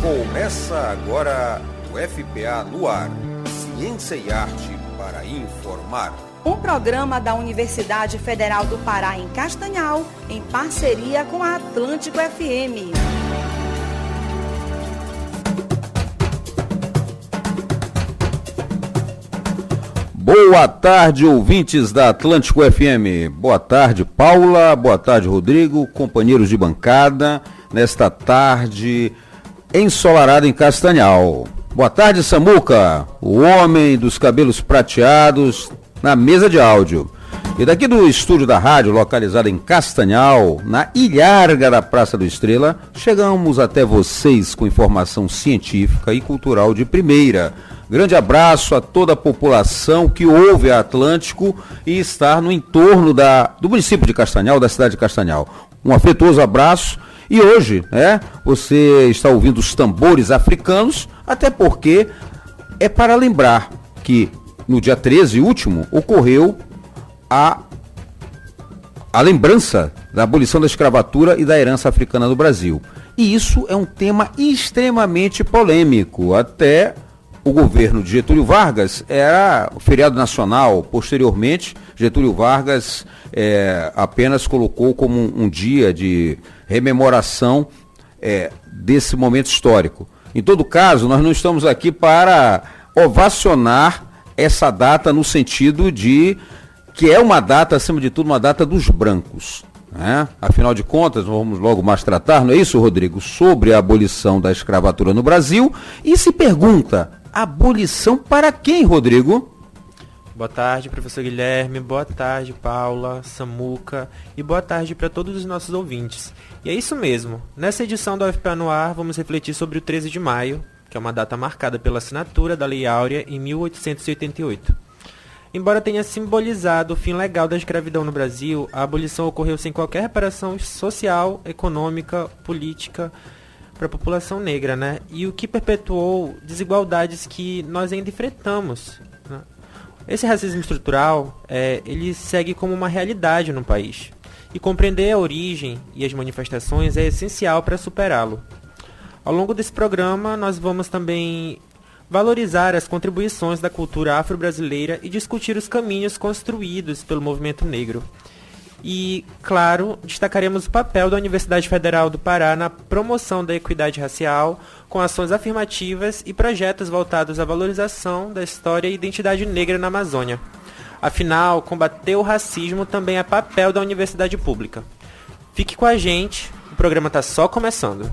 Começa agora o FPA no ar. Ciência e arte para informar. Um programa da Universidade Federal do Pará em Castanhal, em parceria com a Atlântico FM. Boa tarde, ouvintes da Atlântico FM. Boa tarde, Paula. Boa tarde, Rodrigo, companheiros de bancada, nesta tarde ensolarada em Castanhal. Boa tarde, Samuca, o homem dos cabelos prateados, na mesa de áudio. E daqui do estúdio da rádio, localizado em Castanhal, na ilharga da Praça do Estrela, chegamos até vocês com informação científica e cultural de primeira. Grande abraço a toda a população que ouve a Atlântico e está no entorno do município de Castanhal, da cidade de Castanhal. Um afetuoso abraço. E hoje, você está ouvindo os tambores africanos, até porque é para lembrar que no dia 13 último ocorreu a lembrança da abolição da escravatura e da herança africana no Brasil. E isso é um tema extremamente polêmico. Até o governo de Getúlio Vargas era o feriado nacional. Posteriormente, Getúlio Vargas apenas colocou como um dia de rememoração desse momento histórico. Em todo caso, nós não estamos aqui para ovacionar essa data no sentido de que é uma data, acima de tudo, uma data dos brancos. Afinal de contas, vamos logo mais tratar, não é isso, Rodrigo, sobre a abolição da escravatura no Brasil. E se pergunta, abolição para quem, Rodrigo? Boa tarde, professor Guilherme, boa tarde, Paula, Samuca, e boa tarde para todos os nossos ouvintes. E é isso mesmo, nessa edição do FPA no Ar vamos refletir sobre o 13 de maio, que é uma data marcada pela assinatura da Lei Áurea em 1888. Embora tenha simbolizado o fim legal da escravidão no Brasil, a abolição ocorreu sem qualquer reparação social, econômica, política para a população negra, E o que perpetuou desigualdades que nós ainda enfrentamos, Esse racismo estrutural, ele segue como uma realidade no país. E compreender a origem e as manifestações é essencial para superá-lo. Ao longo desse programa, nós vamos também valorizar as contribuições da cultura afro-brasileira e discutir os caminhos construídos pelo movimento negro. E, claro, destacaremos o papel da Universidade Federal do Pará na promoção da equidade racial, com ações afirmativas e projetos voltados à valorização da história e identidade negra na Amazônia. Afinal, combater o racismo também é papel da universidade pública. Fique com a gente, o programa está só começando.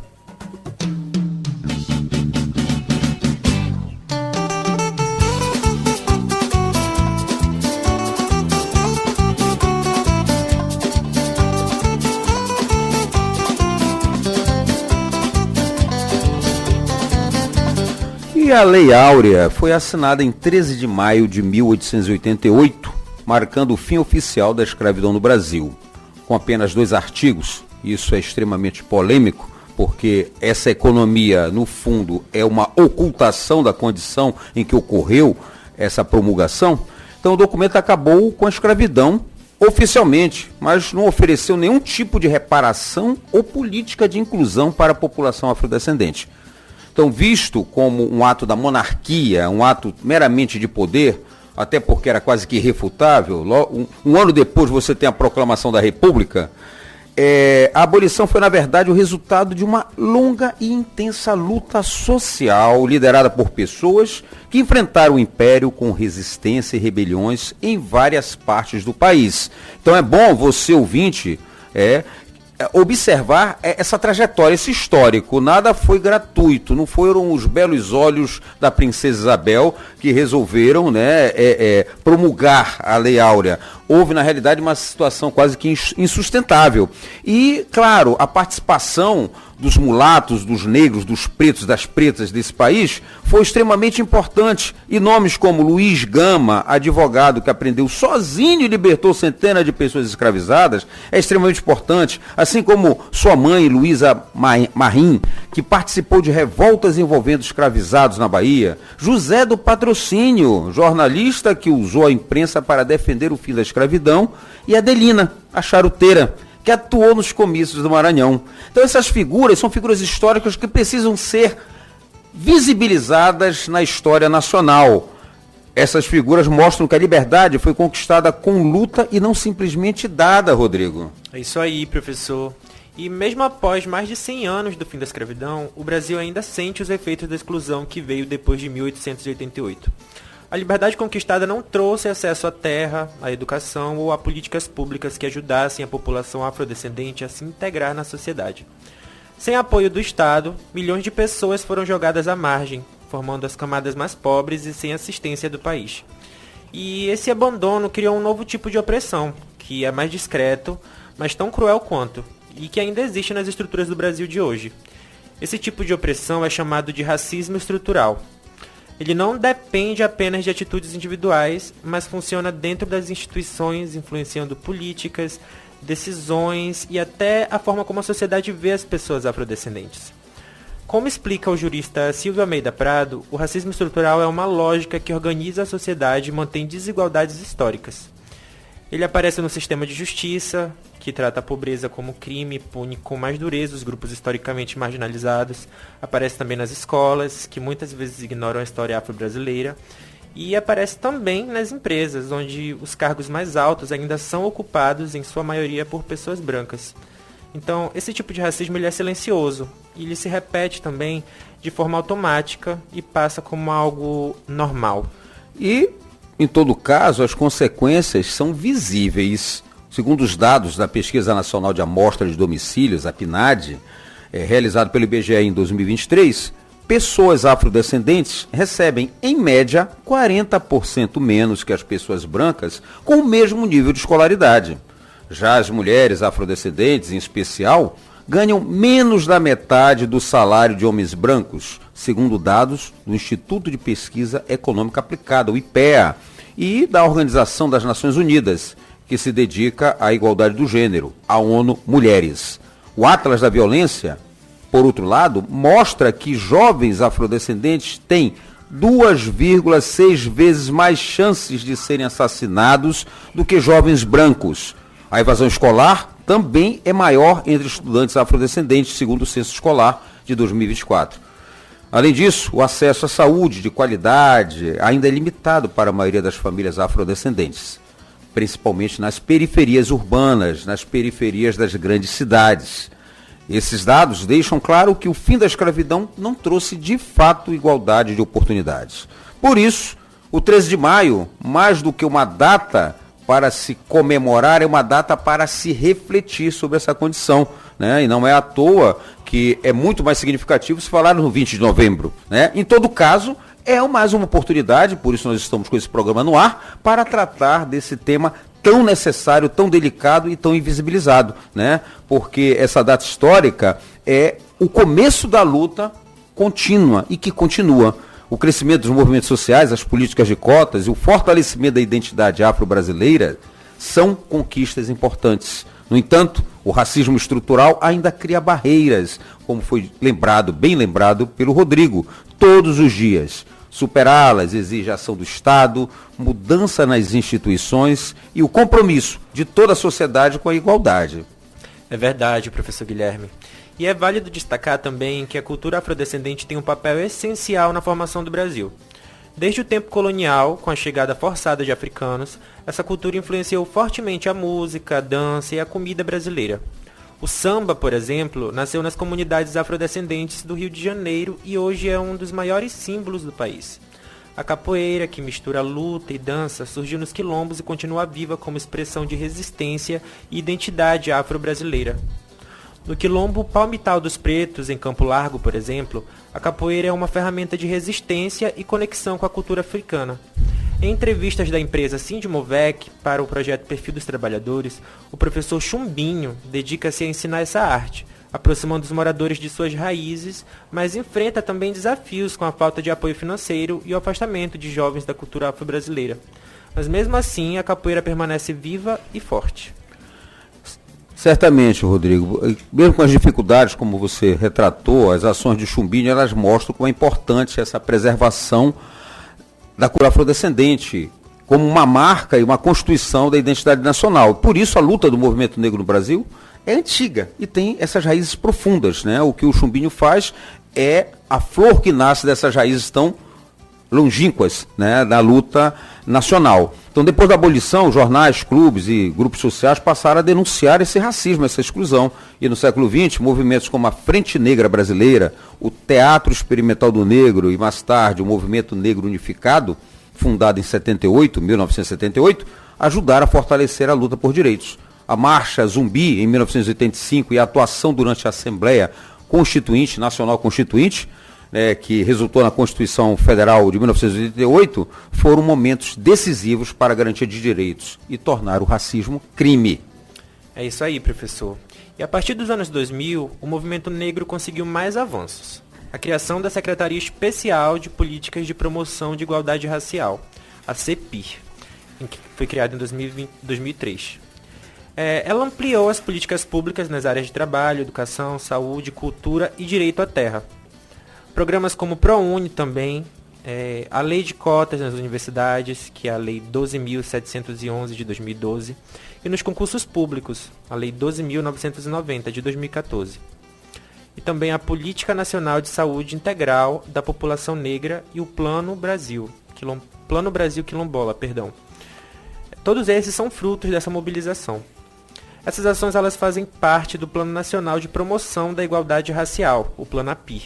E a Lei Áurea foi assinada em 13 de maio de 1888, marcando o fim oficial da escravidão no Brasil. Com apenas 2 artigos, isso é extremamente polêmico, porque essa economia, no fundo, é uma ocultação da condição em que ocorreu essa promulgação. Então o documento acabou com a escravidão oficialmente, mas não ofereceu nenhum tipo de reparação ou política de inclusão para a população afrodescendente. Então, visto como um ato da monarquia, um ato meramente de poder, até porque era quase que irrefutável, um ano depois você tem a proclamação da República, a abolição foi, na verdade, o resultado de uma longa e intensa luta social liderada por pessoas que enfrentaram o Império com resistência e rebeliões em várias partes do país. Então é bom você, ouvinte, observar essa trajetória, esse histórico. Nada foi gratuito, não foram os belos olhos da princesa Isabel que resolveram promulgar a Lei Áurea. Houve, na realidade, uma situação quase que insustentável. E, claro, a participação dos mulatos, dos negros, dos pretos, das pretas desse país foi extremamente importante. E nomes como Luiz Gama, advogado que aprendeu sozinho e libertou centenas de pessoas escravizadas, é extremamente importante. Assim como sua mãe, Luísa Marim, que participou de revoltas envolvendo escravizados na Bahia. José do Patrocínio, jornalista que usou a imprensa para defender o fim da escravidão. E Adelina, a charuteira, que atuou nos comícios do Maranhão. Então essas figuras são figuras históricas que precisam ser visibilizadas na história nacional. Essas figuras mostram que a liberdade foi conquistada com luta e não simplesmente dada, Rodrigo. É isso aí, professor. E mesmo após mais de 100 anos do fim da escravidão, o Brasil ainda sente os efeitos da exclusão que veio depois de 1888. A liberdade conquistada não trouxe acesso à terra, à educação ou a políticas públicas que ajudassem a população afrodescendente a se integrar na sociedade. Sem apoio do Estado, milhões de pessoas foram jogadas à margem, formando as camadas mais pobres e sem assistência do país. E esse abandono criou um novo tipo de opressão, que é mais discreto, mas tão cruel quanto, e que ainda existe nas estruturas do Brasil de hoje. Esse tipo de opressão é chamado de racismo estrutural. Ele não depende apenas de atitudes individuais, mas funciona dentro das instituições, influenciando políticas, decisões e até a forma como a sociedade vê as pessoas afrodescendentes. Como explica o jurista Silvio Almeida Prado, o racismo estrutural é uma lógica que organiza a sociedade e mantém desigualdades históricas. Ele aparece no sistema de justiça, que trata a pobreza como crime e pune com mais dureza os grupos historicamente marginalizados. Aparece também nas escolas, que muitas vezes ignoram a história afro-brasileira. E aparece também nas empresas, onde os cargos mais altos ainda são ocupados, em sua maioria, por pessoas brancas. Então, esse tipo de racismo ele é silencioso, e ele se repete também de forma automática e passa como algo normal. E, em todo caso, as consequências são visíveis. Segundo os dados da Pesquisa Nacional de Amostra de Domicílios, a PNAD, realizado pelo IBGE em 2023, pessoas afrodescendentes recebem, em média, 40% menos que as pessoas brancas com o mesmo nível de escolaridade. Já as mulheres afrodescendentes, em especial, ganham menos da metade do salário de homens brancos, segundo dados do Instituto de Pesquisa Econômica Aplicada, o IPEA, e da Organização das Nações Unidas, que se dedica à igualdade do gênero, a ONU Mulheres. O Atlas da Violência, por outro lado, mostra que jovens afrodescendentes têm 2,6 vezes mais chances de serem assassinados do que jovens brancos. A evasão escolar também é maior entre estudantes afrodescendentes, segundo o Censo Escolar de 2024. Além disso, o acesso à saúde de qualidade ainda é limitado para a maioria das famílias afrodescendentes, principalmente nas periferias urbanas, nas periferias das grandes cidades. Esses dados deixam claro que o fim da escravidão não trouxe de fato igualdade de oportunidades. Por isso, o 13 de maio, mais do que uma data para se comemorar, é uma data para se refletir sobre essa condição, né? E não é à toa que é muito mais significativo se falar no 20 de novembro, né? Em todo caso, é mais uma oportunidade, por isso nós estamos com esse programa no ar, para tratar desse tema tão necessário, tão delicado e tão invisibilizado, né? Porque essa data histórica é o começo da luta contínua e que continua. O crescimento dos movimentos sociais, as políticas de cotas e o fortalecimento da identidade afro-brasileira são conquistas importantes. No entanto, o racismo estrutural ainda cria barreiras, como foi bem lembrado pelo Rodrigo, todos os dias. Superá-las exige a ação do Estado, mudança nas instituições e o compromisso de toda a sociedade com a igualdade. É verdade, professor Guilherme. E é válido destacar também que a cultura afrodescendente tem um papel essencial na formação do Brasil. Desde o tempo colonial, com a chegada forçada de africanos, essa cultura influenciou fortemente a música, a dança e a comida brasileira. O samba, por exemplo, nasceu nas comunidades afrodescendentes do Rio de Janeiro e hoje é um dos maiores símbolos do país. A capoeira, que mistura luta e dança, surgiu nos quilombos e continua viva como expressão de resistência e identidade afro-brasileira. No quilombo Palmital dos Pretos, em Campo Largo, por exemplo, a capoeira é uma ferramenta de resistência e conexão com a cultura africana. Em entrevistas da empresa Sindmovec para o projeto Perfil dos Trabalhadores, o professor Chumbinho dedica-se a ensinar essa arte, aproximando os moradores de suas raízes, mas enfrenta também desafios com a falta de apoio financeiro e o afastamento de jovens da cultura afro-brasileira. Mas mesmo assim, a capoeira permanece viva e forte. Certamente, Rodrigo. Mesmo com as dificuldades, como você retratou, as ações de Chumbinho, elas mostram como é importante essa preservação da cultura afrodescendente, como uma marca e uma constituição da identidade nacional. Por isso, a luta do movimento negro no Brasil é antiga e tem essas raízes profundas, né? O que o Chumbinho faz é a flor que nasce dessas raízes tão longínquas, né, da luta nacional. Então, depois da abolição, jornais, clubes e grupos sociais passaram a denunciar esse racismo, essa exclusão. E no século XX, movimentos como a Frente Negra Brasileira, o Teatro Experimental do Negro e, mais tarde, o Movimento Negro Unificado, fundado em 1978, ajudaram a fortalecer a luta por direitos. A Marcha Zumbi, em 1985, e a atuação durante a Assembleia Constituinte, Nacional Constituinte, que resultou na Constituição Federal de 1988, foram momentos decisivos para a garantia de direitos e tornar o racismo crime. É isso aí, professor. E a partir dos anos 2000, o movimento negro conseguiu mais avanços. A criação da Secretaria Especial de Políticas de Promoção de Igualdade Racial, a CEPIR, que foi criada em 2003. Ela ampliou as políticas públicas nas áreas de trabalho, educação, saúde, cultura e direito à terra. Programas como o ProUni também, a Lei de Cotas nas universidades, que é a Lei 12.711 de 2012, e nos concursos públicos, a Lei 12.990 de 2014. E também a Política Nacional de Saúde Integral da População Negra e o Plano Brasil Quilombola, perdão. Todos esses são frutos dessa mobilização. Essas ações elas fazem parte do Plano Nacional de Promoção da Igualdade Racial, o Plano APIR,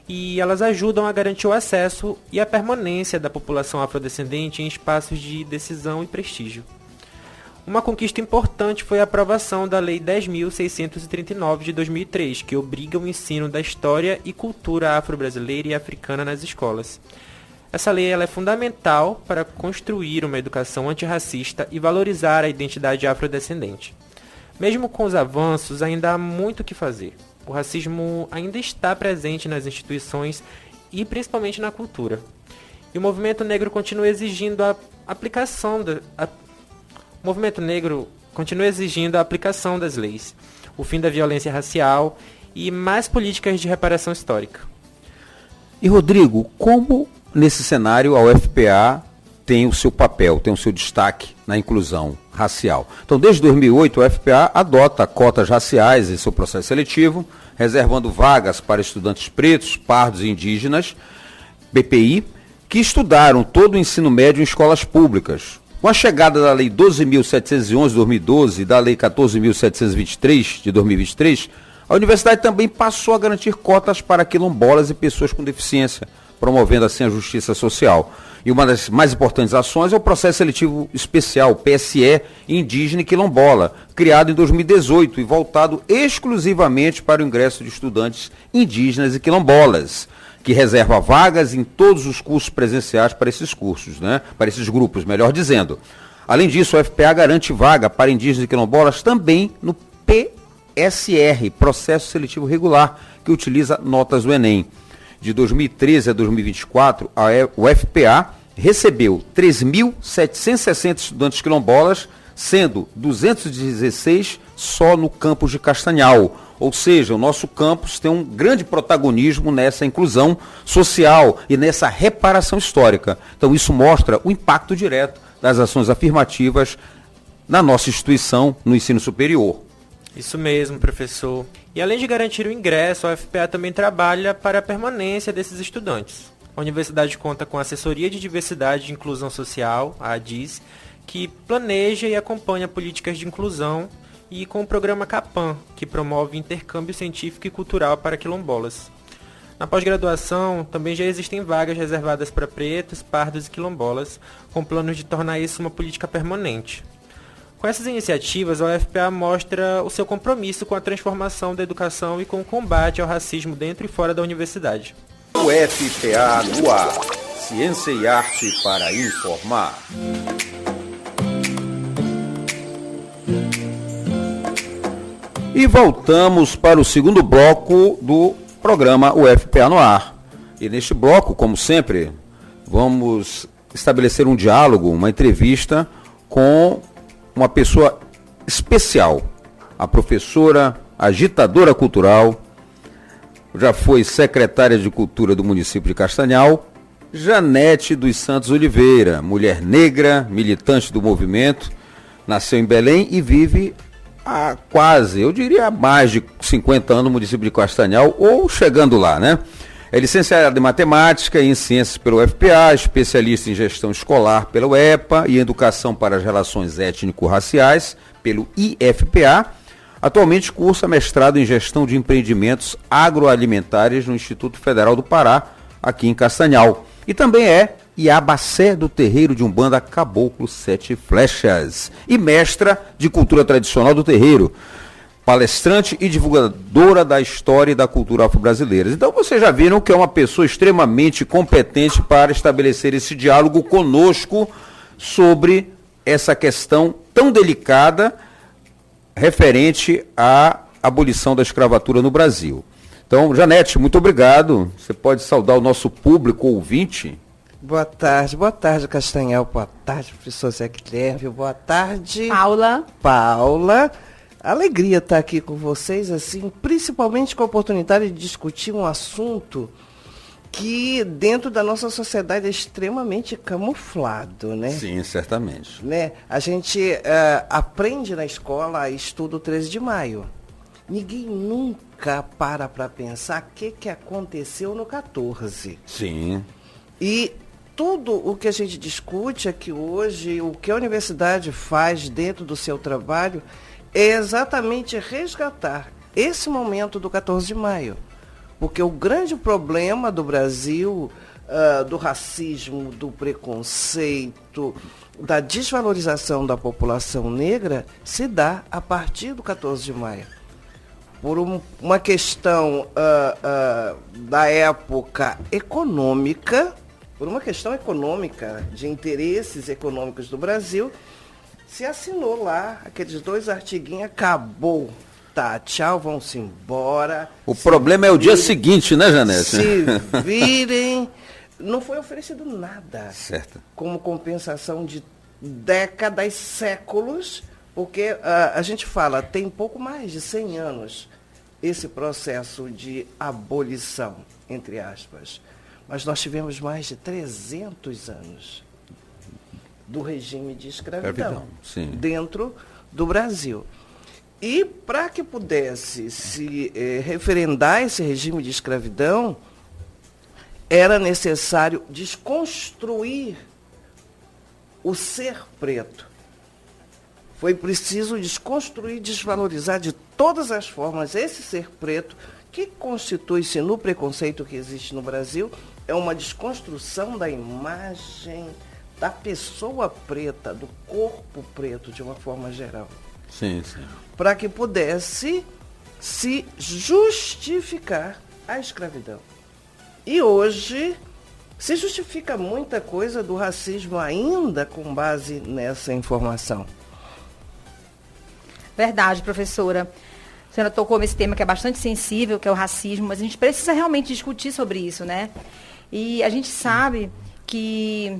e elas ajudam a garantir o acesso e a permanência da população afrodescendente em espaços de decisão e prestígio. Uma conquista importante foi a aprovação da Lei 10.639 de 2003, que obriga o ensino da história e cultura afro-brasileira e africana nas escolas. Essa lei ela é fundamental para construir uma educação antirracista e valorizar a identidade afrodescendente. Mesmo com os avanços, ainda há muito o que fazer. O racismo ainda está presente nas instituições e principalmente na cultura. E o movimento negro continua exigindo a aplicação das leis, o fim da violência racial e mais políticas de reparação histórica. E Rodrigo, como nesse cenário a UFPA tem o seu papel, tem o seu destaque na inclusão racial? Então, desde 2008, a UFPA adota cotas raciais em seu processo seletivo, reservando vagas para estudantes pretos, pardos e indígenas, BPI, que estudaram todo o ensino médio em escolas públicas. Com a chegada da Lei 12.711 de 2012 e da Lei 14.723 de 2023, a universidade também passou a garantir cotas para quilombolas e pessoas com deficiência, promovendo assim a justiça social. E uma das mais importantes ações é o Processo Seletivo Especial, PSE, Indígena e Quilombola, criado em 2018 e voltado exclusivamente para o ingresso de estudantes indígenas e quilombolas, que reserva vagas em todos os cursos presenciais para esses cursos, né? Para esses grupos, melhor dizendo. Além disso, a UFPA garante vaga para indígenas e quilombolas também no PSR, Processo Seletivo Regular, que utiliza notas do Enem. De 2013 a 2024, a UFPA recebeu 3.760 estudantes quilombolas, sendo 216 só no campus de Castanhal. Ou seja, o nosso campus tem um grande protagonismo nessa inclusão social e nessa reparação histórica. Então isso mostra o impacto direto das ações afirmativas na nossa instituição, no ensino superior. Isso mesmo, professor. E além de garantir o ingresso, a UFPA também trabalha para a permanência desses estudantes. A universidade conta com a Assessoria de Diversidade e Inclusão Social, a ADIS, que planeja e acompanha políticas de inclusão, e com o programa CAPAN, que promove intercâmbio científico e cultural para quilombolas. Na pós-graduação, também já existem vagas reservadas para pretos, pardos e quilombolas, com planos de tornar isso uma política permanente. Com essas iniciativas, a UFPA mostra o seu compromisso com a transformação da educação e com o combate ao racismo dentro e fora da universidade. UFPA no ar. Ciência e arte para informar. E voltamos para o segundo bloco do programa UFPA no ar. E neste bloco, como sempre, vamos estabelecer um diálogo, uma entrevista com uma pessoa especial, a professora, agitadora cultural, já foi secretária de Cultura do município de Castanhal, Janete dos Santos Oliveira, mulher negra, militante do movimento, nasceu em Belém e vive há quase, eu diria, mais de 50 anos no município de Castanhal, ou chegando lá, né? É licenciada em Matemática e em Ciências pelo UFPA, especialista em Gestão Escolar pela UEPA e Educação para as Relações Étnico-Raciais pelo IFPA. Atualmente cursa mestrado em Gestão de Empreendimentos Agroalimentares no Instituto Federal do Pará, aqui em Castanhal. E também é Iabacé do terreiro de Umbanda Caboclo Sete Flechas e mestra de Cultura Tradicional do terreiro, palestrante e divulgadora da história e da cultura afro-brasileiras. Então vocês já viram que é uma pessoa extremamente competente para estabelecer esse diálogo conosco sobre essa questão tão delicada referente à abolição da escravatura no Brasil. Então, Janete, muito obrigado. Você pode saudar o nosso público ouvinte? Boa tarde, Castanhal, boa tarde, professor Zé Guilherme, boa tarde, Paula. Alegria estar aqui com vocês, assim, principalmente com a oportunidade de discutir um assunto que dentro da nossa sociedade é extremamente camuflado, né? Sim, certamente. Né? A gente aprende na escola, estuda o 13 de maio. Ninguém nunca para pensar o que aconteceu no 14. Sim. E tudo o que a gente discute aqui hoje, o que a universidade faz dentro do seu trabalho, é exatamente resgatar esse momento do 14 de maio. Porque o grande problema do Brasil, do racismo, do preconceito, da desvalorização da população negra, se dá a partir do 14 de maio. Por uma questão da época econômica, por uma questão econômica, de interesses econômicos do Brasil, se assinou lá aqueles 2 artiguinhos, acabou. Tá, tchau, vão-se embora. O problema é o dia seguinte, né, Janete? Se virem. Não foi oferecido nada. Certo. Como compensação de décadas, séculos, porque a gente fala, tem pouco mais de 100 anos esse processo de abolição, entre aspas. Mas nós tivemos mais de 300 anos do regime de escravidão dentro do Brasil. E para que pudesse se referendar esse regime de escravidão, era necessário desconstruir o ser preto. Foi preciso desconstruir, desvalorizar de todas as formas esse ser preto, que constitui-se no preconceito que existe no Brasil, é uma desconstrução da imagem da pessoa preta, do corpo preto, de uma forma geral. Sim, sim. Para que pudesse se justificar a escravidão. E hoje se justifica muita coisa do racismo ainda com base nessa informação. Verdade, professora. A senhora tocou nesse tema que é bastante sensível, que é o racismo, mas a gente precisa realmente discutir sobre isso, né? E a gente sabe que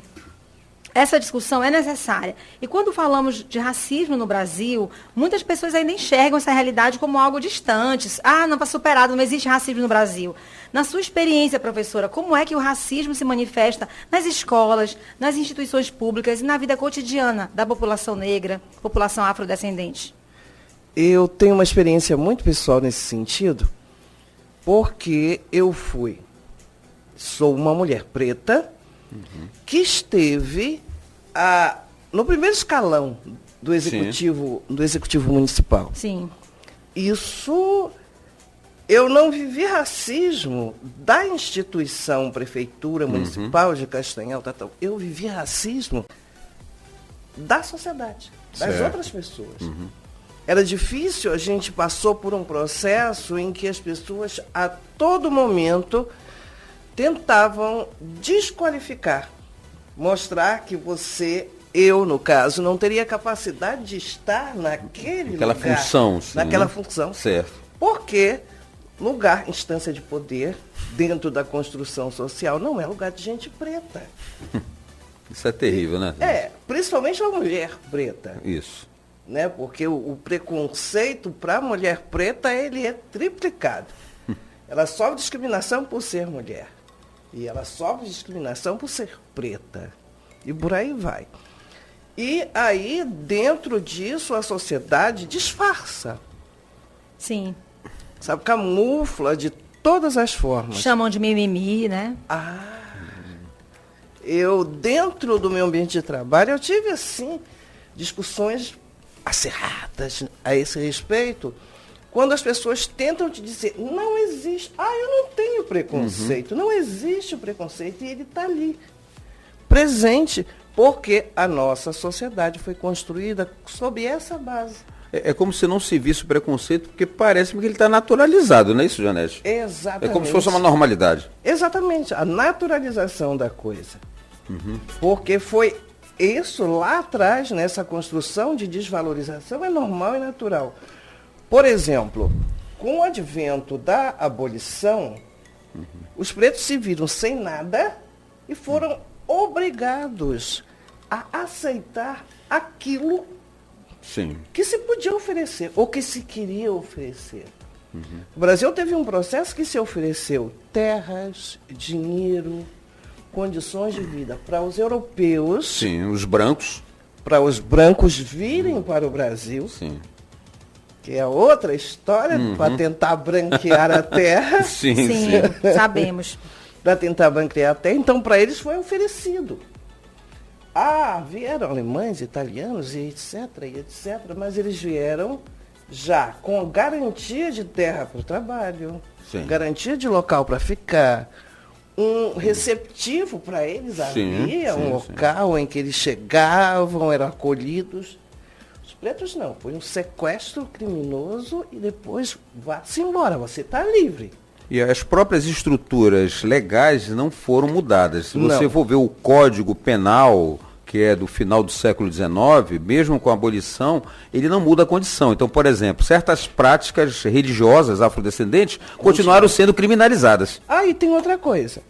essa discussão é necessária. E quando falamos de racismo no Brasil, muitas pessoas ainda enxergam essa realidade como algo distante. Ah, não está superado, não existe racismo no Brasil. Na sua experiência, professora, como é que o racismo se manifesta nas escolas, nas instituições públicas e na vida cotidiana da população negra, população afrodescendente? Eu tenho uma experiência muito pessoal nesse sentido, porque sou uma mulher preta, que esteve no primeiro escalão do executivo municipal. Sim. Isso, eu não vivi racismo da instituição prefeitura municipal de Castanhal, eu vivi racismo da sociedade, das outras pessoas. Era difícil, a gente passou por um processo em que as pessoas a todo momento tentavam desqualificar, mostrar que eu, no caso, não teria capacidade de estar naquela função. Sim, naquela função. Certo. Porque lugar, instância de poder, dentro da construção social, não é lugar de gente preta. Isso é terrível, né? Principalmente a mulher preta. Isso. Né? Porque o preconceito para a mulher preta, ele é triplicado. Ela sofre discriminação por ser mulher. E ela sofre discriminação por ser preta. E por aí vai. E aí, dentro disso, a sociedade disfarça. Sim. Sabe, camufla de todas as formas. Chamam de mimimi, né? Eu, dentro do meu ambiente de trabalho, eu tive, assim, discussões acirradas a esse respeito, quando as pessoas tentam te dizer, não existe, eu não tenho preconceito, não existe o preconceito, e ele está ali, presente, porque a nossa sociedade foi construída sob essa base. É como se não se visse o preconceito, porque parece-me que ele está naturalizado, não é isso, Janete? Exatamente. É como se fosse uma normalidade. Exatamente, a naturalização da coisa. Porque foi isso lá atrás, nessa construção de desvalorização, é normal e natural. Por exemplo, com o advento da abolição, os pretos se viram sem nada e foram obrigados a aceitar aquilo Sim. que se podia oferecer, ou que se queria oferecer. O Brasil teve um processo que se ofereceu terras, dinheiro, condições de vida para os europeus. Sim, os brancos. Para os brancos virem para o Brasil. Sim. Que é outra história, para tentar branquear a terra. Sim. Sabemos. Para tentar branquear a terra. Então, para eles foi oferecido. Vieram alemães, italianos e etc, mas eles vieram já com garantia de terra para o trabalho, garantia de local para ficar, um receptivo para eles, havia um local em que eles chegavam, eram acolhidos. Os pretos não, foi um sequestro criminoso e depois vá-se embora, você está livre. E as próprias estruturas legais não foram mudadas. Se você for ver o Código Penal, que é do final do século XIX, mesmo com a abolição, ele não muda a condição. Então, por exemplo, certas práticas religiosas afrodescendentes continuaram sendo criminalizadas. E tem outra coisa.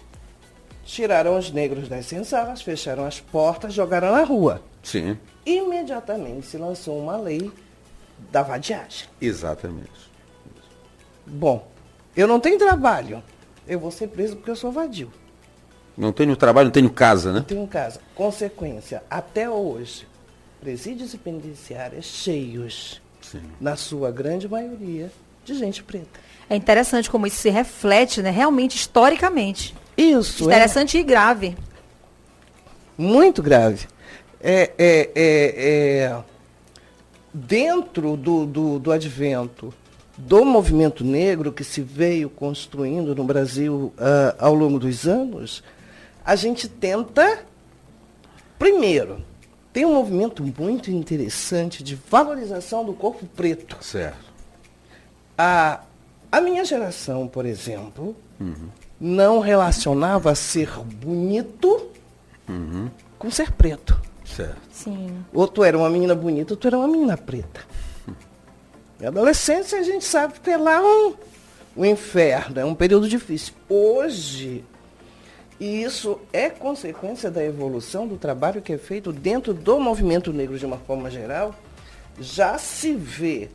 Tiraram os negros das senzalas, fecharam as portas, jogaram na rua. Sim. Imediatamente se lançou uma lei da vadiagem. Exatamente. Bom, eu não tenho trabalho. Eu vou ser preso porque eu sou vadio. Não tenho trabalho, não tenho casa, né? Não tenho casa. Consequência, até hoje, presídios e penitenciárias cheios, na sua grande maioria, de gente preta. É interessante como isso se reflete, né, realmente, historicamente. Isso. Interessante e grave. Muito grave. Dentro do advento do movimento negro que se veio construindo no Brasil ao longo dos anos, a gente tenta, primeiro, tem um movimento muito interessante de valorização do corpo preto. Certo. A minha geração, por exemplo, não relacionava ser bonito com ser preto. Certo. Sim. Ou tu era uma menina bonita, ou tu era uma menina preta. Na adolescência a gente sabe que é lá um inferno, é um período difícil. Hoje, e isso é consequência da evolução do trabalho que é feito dentro do movimento negro de uma forma geral, já se vê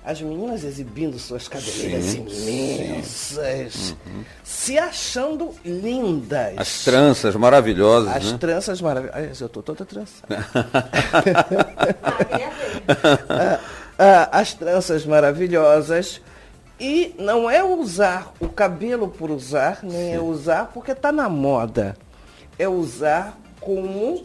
as meninas exibindo suas cabeleiras imensas, se achando lindas. As tranças maravilhosas, As né? tranças maravilhosas. Eu estou toda trançada. As tranças maravilhosas. E não é usar o cabelo por usar, nem é usar porque está na moda. É usar como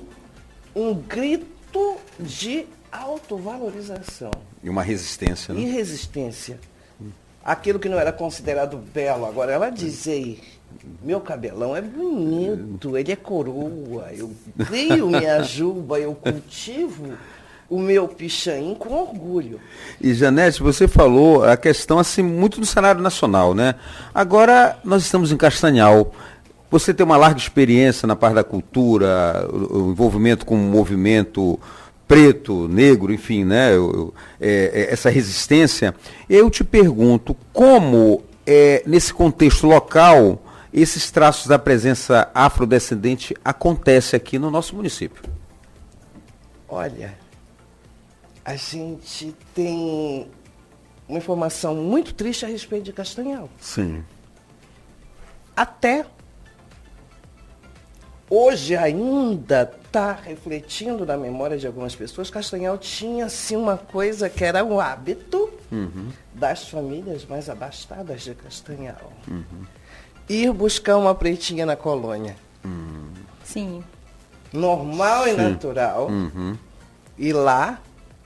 um grito de autovalorização. E uma resistência, né? E resistência. Aquilo que não era considerado belo, agora ela diz, ei, meu cabelão é bonito, ele é coroa, eu crio minha juba, eu cultivo o meu pichain com orgulho. E, Janete, você falou a questão assim muito no cenário nacional, né? Agora nós estamos em Castanhal. Você tem uma larga experiência na parte da cultura, o envolvimento com o movimento preto, negro, enfim, né? Essa resistência. Eu te pergunto, como, nesse contexto local, esses traços da presença afrodescendente acontecem aqui no nosso município? Olha, a gente tem uma informação muito triste a respeito de Castanhal. Sim. Até hoje ainda está refletindo na memória de algumas pessoas, Castanhal tinha assim uma coisa que era o hábito das famílias mais abastadas de Castanhal. Ir buscar uma pretinha na colônia. Sim. Normal e natural. Ir lá,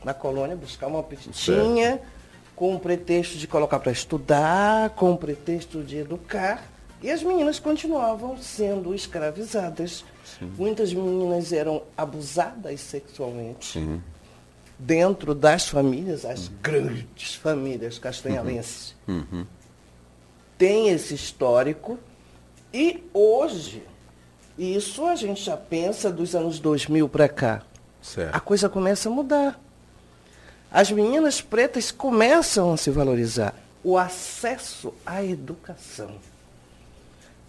na colônia, buscar uma pretinha, com o pretexto de colocar para estudar, com o pretexto de educar. E as meninas continuavam sendo escravizadas. Muitas meninas eram abusadas sexualmente. Dentro das famílias, as grandes famílias castanhalenses. Tem esse histórico. E hoje, isso a gente já pensa dos anos 2000 para cá. A coisa começa a mudar. As meninas pretas começam a se valorizar. O acesso à educação.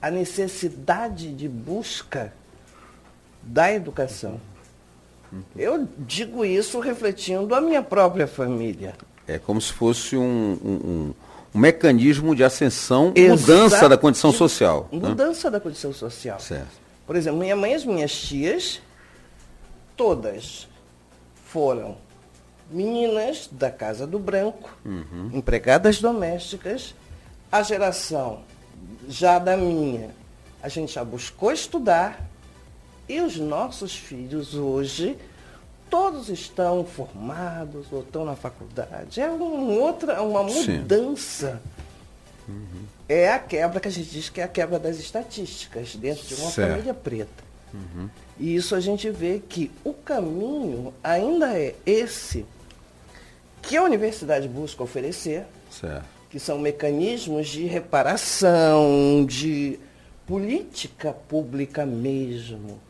A necessidade de busca da educação. Eu digo isso refletindo a minha própria família. É como se fosse um mecanismo de ascensão, mudança da condição social. Mudança da condição social. Certo. Por exemplo, minha mãe e as minhas tias, todas foram meninas da Casa do Branco, empregadas domésticas. A geração já da minha, a gente já buscou estudar. E os nossos filhos hoje, todos estão formados ou estão na faculdade. É uma mudança. É a quebra que a gente diz que é a quebra das estatísticas dentro de uma família preta. E isso a gente vê que o caminho ainda é esse que a universidade busca oferecer, que são mecanismos de reparação, de política pública mesmo,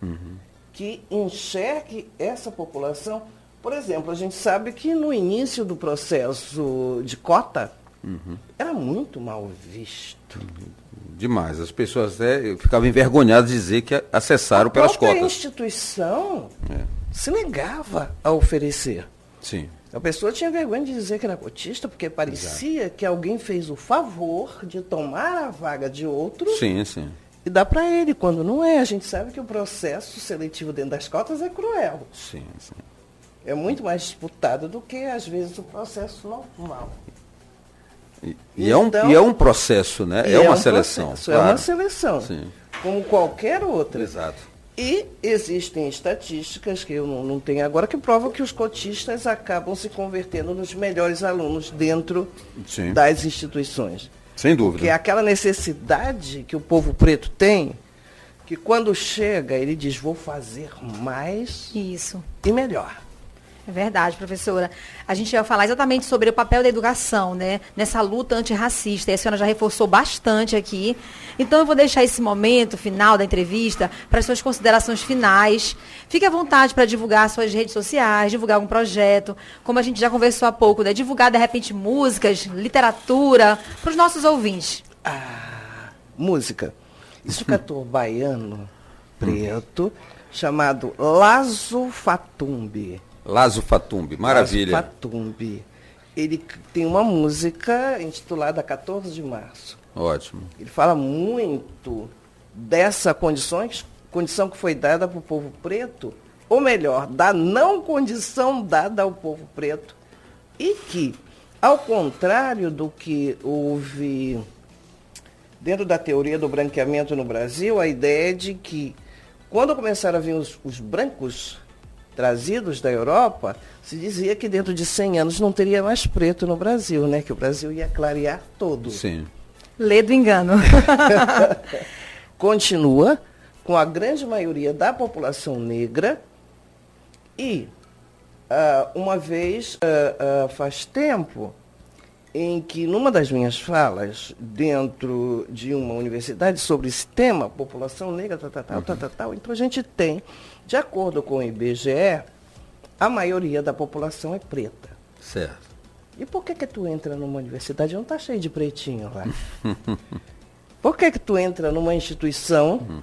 que enxergue essa população. Por exemplo, a gente sabe que no início do processo de cota, era muito mal visto. Demais. As pessoas até ficavam envergonhadas de dizer que acessaram pelas cotas. A instituição se negava a oferecer. Sim. A pessoa tinha vergonha de dizer que era cotista, porque parecia que alguém fez o favor de tomar a vaga de outro. Sim, sim. E dá para ele, quando não é. A gente sabe que o processo seletivo dentro das cotas é cruel. Sim, sim. É muito mais disputado do que, às vezes, o processo normal. E é um processo, né? É uma seleção. Claro. É uma seleção, sim, como qualquer outra. Exato. E existem estatísticas, que eu não tenho agora, que provam que os cotistas acabam se convertendo nos melhores alunos dentro das instituições. Sem dúvida. Porque é aquela necessidade que o povo preto tem, que quando chega, ele diz, vou fazer mais e melhor. É verdade, professora. A gente vai falar exatamente sobre o papel da educação, né? Nessa luta antirracista. E a senhora já reforçou bastante aqui. Então, eu vou deixar esse momento final da entrevista para as suas considerações finais. Fique à vontade para divulgar suas redes sociais, divulgar algum projeto. Como a gente já conversou há pouco, né? Divulgar, de repente, músicas, literatura, para os nossos ouvintes. Música. Isso cantor baiano, preto, chamado Lazo Fatumbi. Lazo Fatumbi, maravilha. Lazo Fatumbi. Ele tem uma música intitulada 14 de Março. Ótimo. Ele fala muito dessa condição que foi dada para o povo preto, ou melhor, da não condição dada ao povo preto, e que, ao contrário do que houve dentro da teoria do branqueamento no Brasil, a ideia é de que, quando começaram a vir os brancos trazidos da Europa, se dizia que dentro de 100 anos não teria mais preto no Brasil, né? Que o Brasil ia clarear todo. Sim. Lê do engano. Continua com a grande maioria da população negra e, uma vez, faz tempo, em que numa das minhas falas, dentro de uma universidade, sobre esse tema, população negra, então a gente tem, de acordo com o IBGE, a maioria da população é preta. Certo. E por que tu entra numa universidade e não está cheio de pretinho lá? Por que tu entra numa instituição,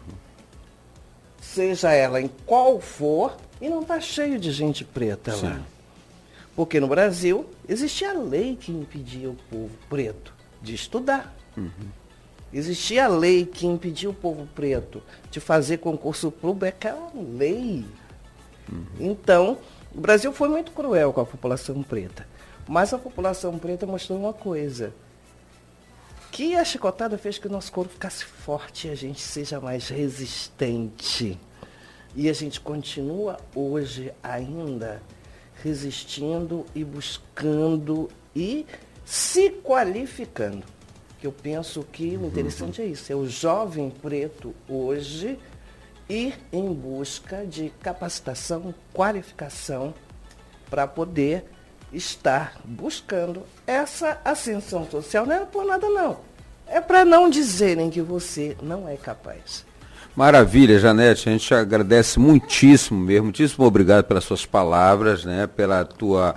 seja ela em qual for, e não está cheio de gente preta lá? Porque no Brasil existia a lei que impedia o povo preto de estudar. Existia a lei que impedia o povo preto de fazer concurso público, é aquela lei. Então, o Brasil foi muito cruel com a população preta. Mas a população preta mostrou uma coisa, que a chicotada fez que o nosso corpo ficasse forte e a gente seja mais resistente. E a gente continua hoje ainda resistindo e buscando e se qualificando. Eu penso que o interessante é isso, é o jovem preto hoje ir em busca de capacitação, qualificação, para poder estar buscando essa ascensão social. Não é por nada não, é para não dizerem que você não é capaz. Maravilha, Janete, a gente te agradece muitíssimo mesmo, muitíssimo obrigado pelas suas palavras, né, pela tua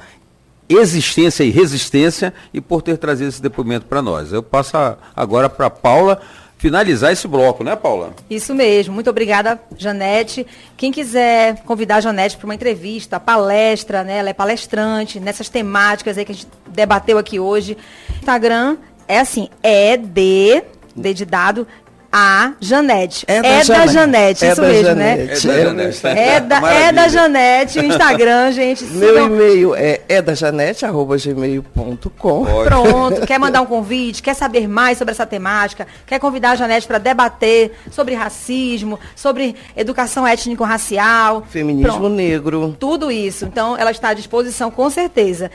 existência e resistência e por ter trazido esse depoimento para nós. Eu passo agora para a Paula finalizar esse bloco, né, Paula? Isso mesmo. Muito obrigada, Janete. Quem quiser convidar a Janete para uma entrevista, palestra, né? Ela é palestrante nessas temáticas aí que a gente debateu aqui hoje. Instagram é assim, D de dado, a Janete. Da Janete, isso mesmo, né? É da Janete, o Instagram, gente. Meu e-mail é dajanete@gmail.com. Pronto, quer mandar um convite, quer saber mais sobre essa temática, quer convidar a Janete para debater sobre racismo, sobre educação étnico-racial. Feminismo negro. Tudo isso. Então, ela está à disposição, com certeza.